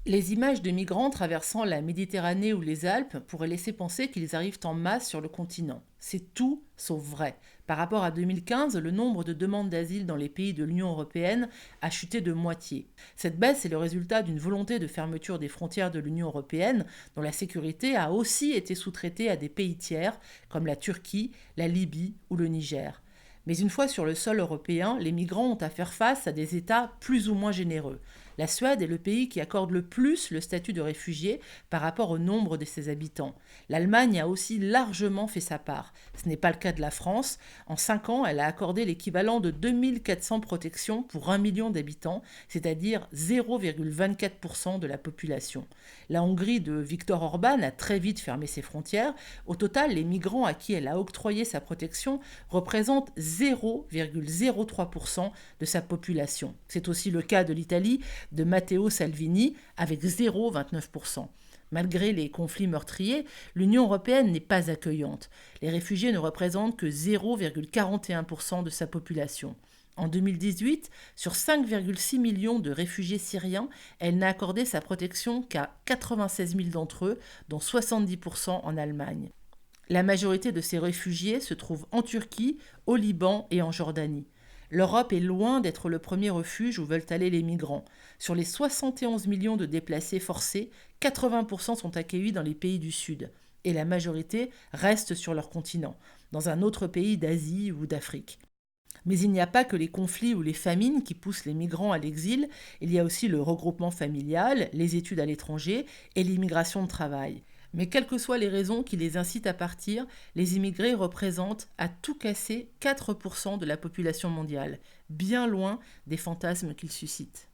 Les images de migrants traversant la Méditerranée ou les Alpes pourraient laisser penser qu'ils arrivent en masse sur le continent. C'est tout sauf vrai. Par rapport à 2015, le nombre de demandes d'asile dans les pays de l'Union européenne a chuté de moitié. Cette baisse est le résultat d'une volonté de fermeture des frontières de l'Union européenne, dont la sécurité a aussi été sous-traitée à des pays tiers comme la Turquie, la Libye ou le Niger. Mais une fois sur le sol européen, les migrants ont à faire face à des États plus ou moins généreux. La Suède est le pays qui accorde le plus le statut de réfugié par rapport au nombre de ses habitants. L'Allemagne a aussi largement fait sa part. Ce n'est pas le cas de la France. En 5 ans, elle a accordé l'équivalent de 2400 protections pour 1 million d'habitants, c'est-à-dire 0,24% de la population. La Hongrie de Viktor Orban a très vite fermé ses frontières. Au total, les migrants à qui elle a octroyé sa protection représentent 0,03% de sa population. C'est aussi le cas de l'Italie de Matteo Salvini avec 0,29%. Malgré les conflits meurtriers, l'Union européenne n'est pas accueillante. Les réfugiés ne représentent que 0,41% de sa population. En 2018, sur 5,6 millions de réfugiés syriens, elle n'a accordé sa protection qu'à 96 000 d'entre eux, dont 70% en Allemagne. La majorité de ces réfugiés se trouve en Turquie, au Liban et en Jordanie. L'Europe est loin d'être le premier refuge où veulent aller les migrants. Sur les 71 millions de déplacés forcés, 80% sont accueillis dans les pays du Sud. Et la majorité reste sur leur continent, dans un autre pays d'Asie ou d'Afrique. Mais il n'y a pas que les conflits ou les famines qui poussent les migrants à l'exil, il y a aussi le regroupement familial, les études à l'étranger et l'immigration de travail. Mais quelles que soient les raisons qui les incitent à partir, les immigrés représentent à tout casser 4% de la population mondiale, bien loin des fantasmes qu'ils suscitent.